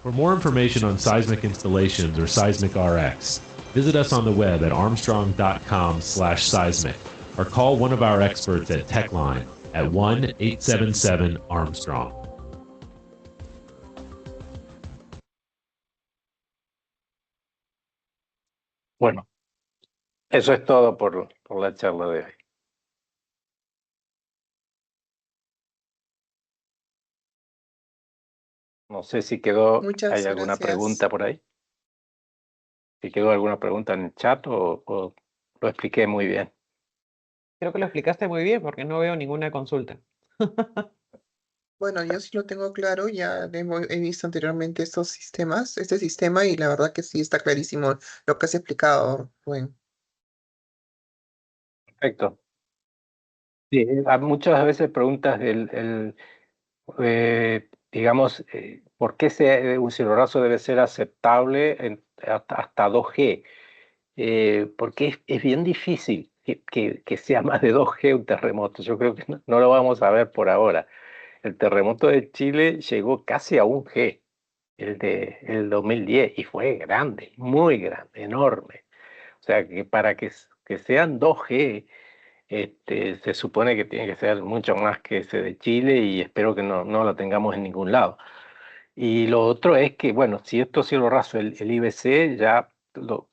For more information on seismic installations or Seismic RX, visit us on the web at armstrong.com/seismic or call one of our experts at TechLine at 1-877-ARMSTRONG. Bueno, eso es todo por la charla de hoy. No sé si quedó, hay alguna pregunta por ahí. Si quedó alguna pregunta en el chat o lo expliqué muy bien. Creo que lo explicaste muy bien porque no veo ninguna consulta. Bueno, yo sí lo tengo claro, ya he visto anteriormente estos sistemas, este sistema, y la verdad que sí está clarísimo lo que has explicado, Rubén. Perfecto. Sí, hay muchas veces preguntas digamos, ¿por qué un cielo raso debe ser aceptable hasta 2G? Porque es bien difícil que sea más de 2G un terremoto. Yo creo que no lo vamos a ver por ahora. El terremoto de Chile llegó casi a 1G, el 2010, y fue grande, muy grande, enorme. O sea, que para que sean 2G, se supone que tiene que ser mucho más que ese de Chile y espero que no lo tengamos en ningún lado. Y lo otro es que, bueno, si esto es cielo raso, el IBC ya,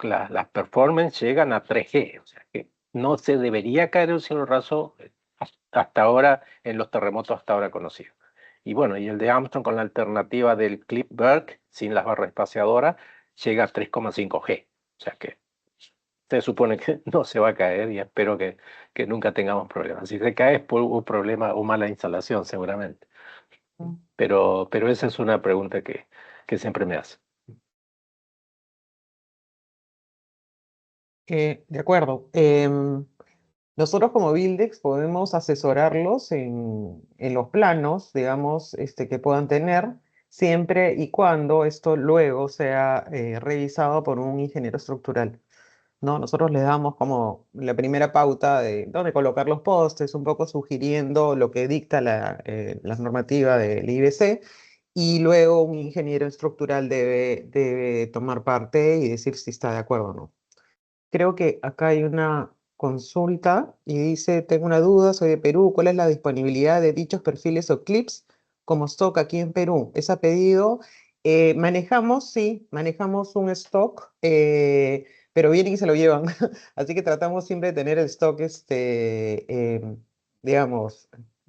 las performance llegan a 3G, o sea que no se debería caer un cielo raso hasta ahora en los terremotos hasta ahora conocidos. Y bueno, y el de Armstrong con la alternativa del Clip Berk sin las barras espaciadoras llega a 3,5G. O sea que se supone que no se va a caer y espero que nunca tengamos problemas. Si se cae es por un problema o mala instalación seguramente. Pero esa es una pregunta que siempre me hace. De acuerdo. Nosotros como Buildex podemos asesorarlos en los planos, digamos, que puedan tener, siempre y cuando esto luego sea revisado por un ingeniero estructural, ¿no? Nosotros les damos como la primera pauta de dónde colocar los postes, un poco sugiriendo lo que dicta la normativa del IBC, y luego un ingeniero estructural debe tomar parte y decir si está de acuerdo o no. Creo que acá hay una consulta y dice, tengo una duda, soy de Perú, ¿cuál es la disponibilidad de dichos perfiles o clips como stock aquí en Perú? ¿Es a pedido? Manejamos un stock, pero vienen y se lo llevan. Así que tratamos siempre de tener el stock, digamos,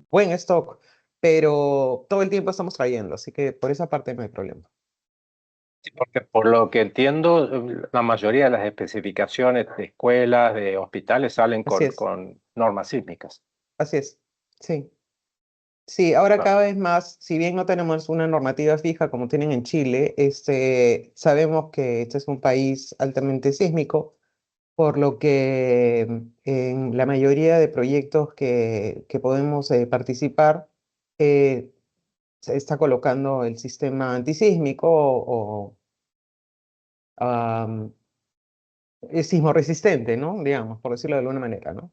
buen stock, pero todo el tiempo estamos trayendo, así que por esa parte no hay problema. Sí, porque por lo que entiendo, la mayoría de las especificaciones de escuelas, de hospitales, salen con normas sísmicas. Así es, sí. Sí, ahora cada vez más, si bien no tenemos una normativa fija como tienen en Chile, sabemos que este es un país altamente sísmico, por lo que en la mayoría de proyectos que podemos participar, se está colocando el sistema antisísmico o es sismorresistente, ¿no? Digamos, por decirlo de alguna manera, ¿no?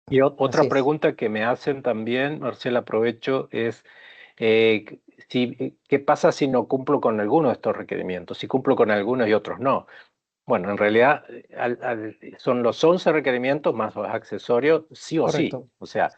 Y Así otra es. pregunta que me hacen también, Marcela, aprovecho, es ¿qué pasa si no cumplo con alguno de estos requerimientos? Si cumplo con algunos y otros no. Bueno, en realidad son los 11 requerimientos más los accesorios, sí o sí. Correcto. O sea,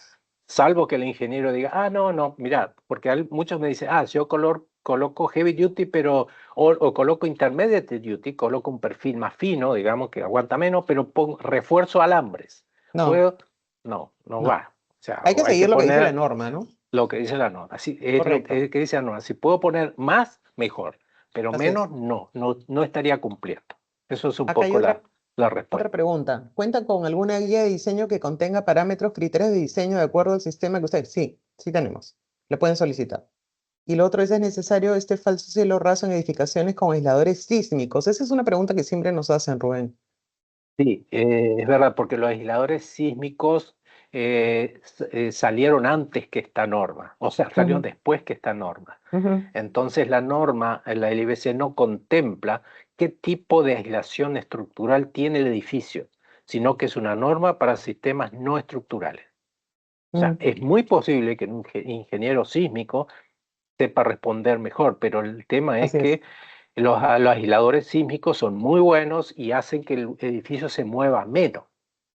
salvo que el ingeniero diga, no, mira, porque muchos me dicen, si yo coloco heavy duty, pero, o coloco intermediate duty, coloco un perfil más fino, digamos, que aguanta menos, pero refuerzo alambres. No, ¿Puedo? No no. va. O sea, Hay que o hay que seguir lo que dice la poner norma, ¿no? lo que dice la norma. Así es lo Correcto. que dice la norma. Si puedo poner más, mejor, pero Así es. menos, no estaría cumpliendo. Eso es un Acá hay poco la otra respuesta. pregunta. ¿Cuenta con alguna guía de diseño que contenga parámetros, criterios de diseño de acuerdo al sistema que usted? Sí, sí tenemos. Lo pueden solicitar. Y lo otro es necesario este falso cielo raso en edificaciones con aisladores sísmicos. Esa es una pregunta que siempre nos hacen, Rubén. Sí, es verdad, porque los aisladores sísmicos salieron antes que esta norma, o sea, salieron Ujú, después que esta norma. ujú, Entonces la norma, la LIBC, no contempla qué tipo de aislación estructural tiene el edificio, sino que es una norma para sistemas no estructurales. O sea, ujú. es muy posible que un ingeniero sísmico sepa responder mejor, pero el tema es Así es, que los aisladores sísmicos son muy buenos y hacen que el edificio se mueva menos.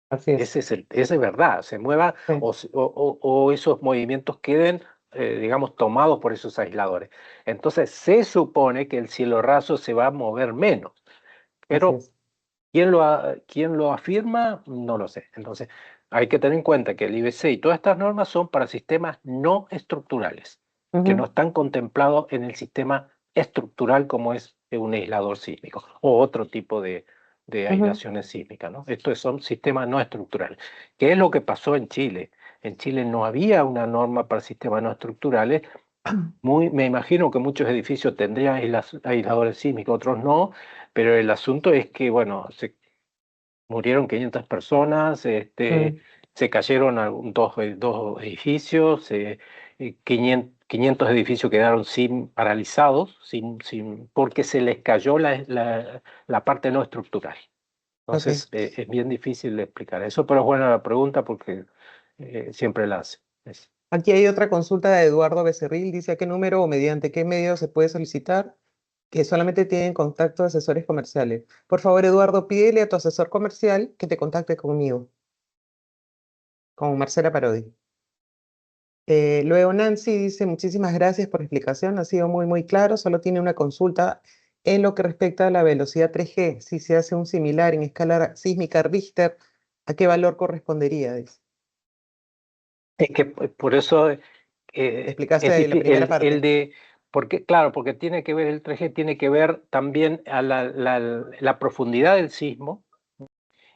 así es. Esa es verdad, se mueva Sí, o esos movimientos queden, digamos, tomados por esos aisladores. Entonces, se supone que el cielo raso se va a mover menos, así pero es. quién lo afirma? No lo sé. Entonces, hay que tener en cuenta que el IBC y todas estas normas son para sistemas no estructurales, que no Ujú, están contemplados en el sistema estructural como es un aislador sísmico o otro tipo de ujú. aislaciones sísmicas, ¿no? Estos son sistemas no estructurales. ¿Qué es lo que pasó en Chile? En Chile no había una norma para sistemas no estructurales. Me imagino que muchos edificios tendrían aisladores sísmicos, otros no, pero el asunto es que, bueno, murieron 500 personas, Mm, se cayeron dos edificios, 500 edificios quedaron paralizados, porque se les cayó la parte no estructural. ok. Entonces, es bien difícil de explicar eso, pero es buena la pregunta porque siempre la hace. Aquí hay otra consulta de Eduardo Becerril. Dice a qué número o mediante qué medio se puede solicitar que solamente tienen contacto de asesores comerciales. Por favor, Eduardo, pídele a tu asesor comercial que te contacte conmigo, con Marcela Parodi. Luego Nancy dice, muchísimas gracias por la explicación, ha sido muy, muy claro, solo tiene una consulta en lo que respecta a la velocidad 3G. Si se hace un similar en escala sísmica Richter, ¿a qué valor correspondería? Dice. Es que por eso es Explicaste la difícil, primera parte. porque claro, porque tiene que ver el 3G, tiene que ver también a la profundidad del sismo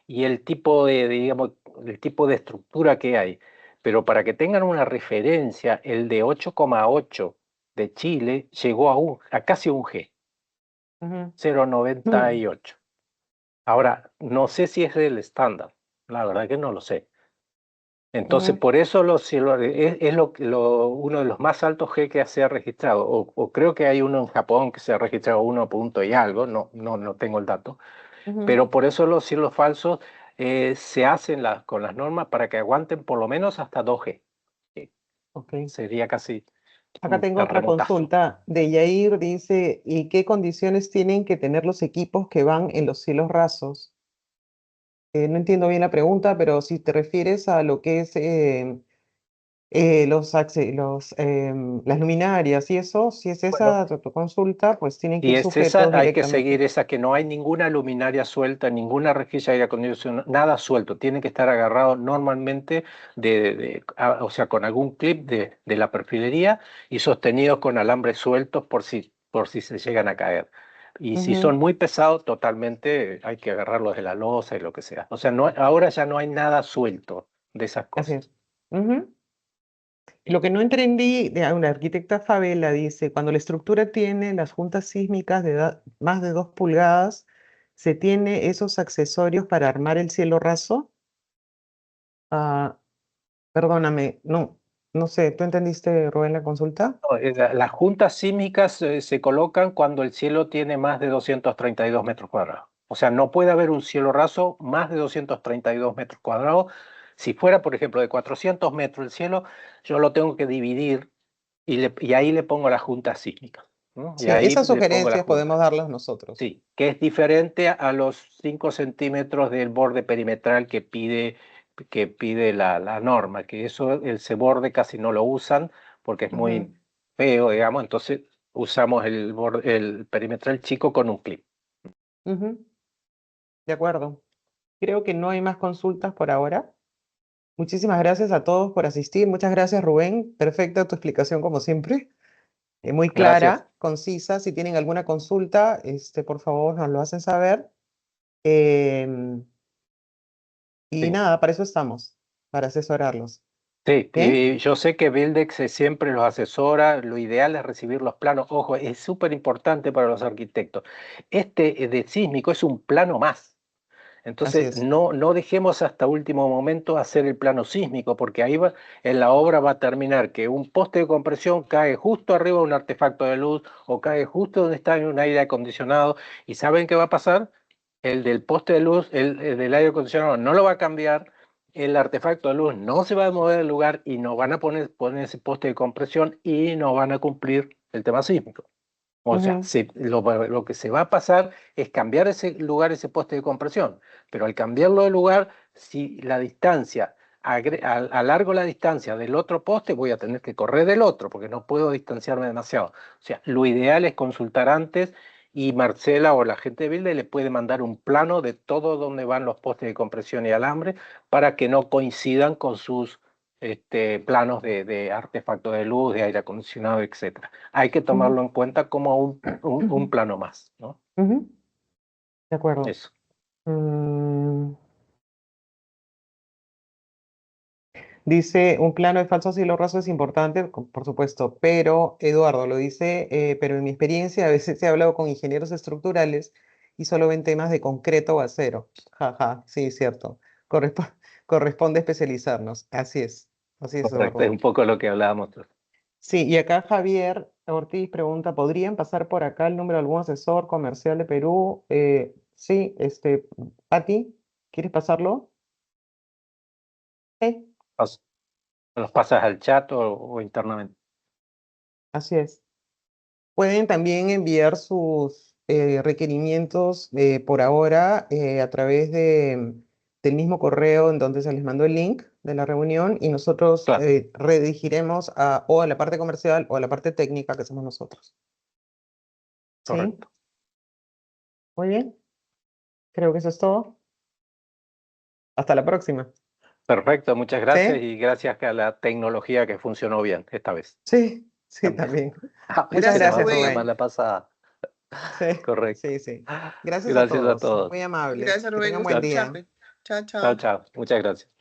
y el tipo digamos, el tipo de estructura que hay. Pero para que tengan una referencia, el de 8,8 de Chile llegó a casi un G, Ujú. 0,98. Ahora, no sé si es el estándar, la verdad que no lo sé. Entonces, Ujú. por eso es uno de los más altos G que se ha registrado. O creo que hay uno en Japón que se ha registrado 1 punto y algo, no tengo el dato. Ujú. Pero por eso los cielos falsos se hacen con las normas para que aguanten por lo menos hasta 2G. Eh, Ok. Sería casi Acá un tengo otra terremotazo. consulta de Yair, dice, ¿y qué condiciones tienen que tener los equipos que van en los cielos rasos? No entiendo bien la pregunta, pero si te refieres a lo que es las luminarias y eso, si es Bueno, esa tu consulta, pues tienen que si ir es esa, sujetos hay que seguir directamente. esa, que no hay ninguna luminaria suelta, ninguna rejilla de aire acondicionado, nada suelto. Tiene que estar agarrado normalmente, o sea, con algún clip de la perfilería y sostenidos con alambres sueltos por si se llegan a caer. Y si Ujú, son muy pesados, totalmente hay que agarrarlos de la losa y lo que sea. O sea, ahora ya no hay nada suelto de esas así cosas. es. Ujú. Lo que no entendí, de una arquitecta Favela dice, cuando la estructura tiene las juntas sísmicas de más de 2 pulgadas, ¿se tiene esos accesorios para armar el cielo raso? Ah, perdóname, no, no sé, ¿tú entendiste, Rubén, la consulta? No, las juntas sísmicas se colocan cuando el cielo tiene más de 232 metros cuadrados. O sea, no puede haber un cielo raso más de 232 metros cuadrados. Si fuera, por ejemplo, de 400 metros el cielo, yo lo tengo que dividir y ahí le pongo la junta sísmica, ¿no? Y Sí, ahí esas le pongo la sugerencias podemos junta. darlas nosotros. Sí, que es diferente a los 5 centímetros del borde perimetral que pide la norma, que eso, ese borde casi no lo usan porque es muy Ujú, feo, digamos, entonces usamos el perimetral chico con un clip. ujú, de acuerdo. Creo que no hay más consultas por ahora. Muchísimas gracias a todos por asistir. Muchas gracias, Rubén. Perfecta tu explicación como siempre. Muy Gracias. clara, concisa. Si tienen alguna consulta, por favor, nos lo hacen saber. Em, y Sí. nada, para eso estamos, para asesorarlos. Sí, ¿Bien? y yo sé que Vildex siempre los asesora, lo ideal es recibir los planos. Ojo, es súper importante para los arquitectos. Este de sísmico es un plano más. Así Entonces, es. no dejemos hasta último momento hacer el plano sísmico, porque ahí va, en la obra va a terminar que un poste de compresión cae justo arriba de un artefacto de luz o cae justo donde está un aire acondicionado. ¿Y saben qué va a pasar? El del poste de luz, el del aire acondicionado no lo va a cambiar, el artefacto de luz no se va a mover del lugar y no van a poner ese poste de compresión y no van a cumplir el tema sísmico. O sea, Ujú, lo que se va a pasar es cambiar ese lugar, ese poste de compresión, pero al cambiarlo de lugar, si la distancia, alargo la distancia del otro poste, voy a tener que correr del otro, porque no puedo distanciarme demasiado. O sea, lo ideal es consultar antes y Marcela o la gente de Builder le puede mandar un plano de todo donde van los postes de compresión y alambre para que no coincidan con sus planos de artefactos de luz, de aire acondicionado, etcétera. Hay que ujú, tomarlo en cuenta como un plano más, ¿no? ujú, de acuerdo. Eso. Mm, Dice, un plano de falso cielo raso es importante, por supuesto, pero Eduardo lo dice, pero en mi experiencia a veces he hablado con ingenieros estructurales y solo ven temas de concreto o acero. Jaja, sí, cierto. Correspo- corresponde especializarnos. Así es, Correcto, es Eduardo. un poco lo que hablábamos. Sí, y acá Javier Ortiz pregunta, ¿podrían pasar por acá el número de algún asesor comercial de Perú? Sí, Pati, ¿quieres pasarlo? Sí, Los los pasas al chat o internamente. así es. Pueden también enviar sus requerimientos por ahora a través del mismo correo en donde se les mandó el link de la reunión y nosotros Claro, redirigiremos o a la parte comercial o a la parte técnica que somos nosotros. ¿Sí? correcto. Muy bien. Creo que eso es todo. Hasta la próxima. Perfecto, muchas gracias ¿Sí? y gracias a la tecnología que funcionó bien esta vez. Sí, sí, También. también. A Muchas veces nos Gracias, da gracias, problemas Rubén. Rubén. la pasada. Sí, Correcto. sí, sí. Gracias a Gracias a todos. todos. Muy amables. Gracias, Que Rubén. tengan Gusto buen Chao, día. escucharte. Chao, chao, chao. chao. Muchas gracias.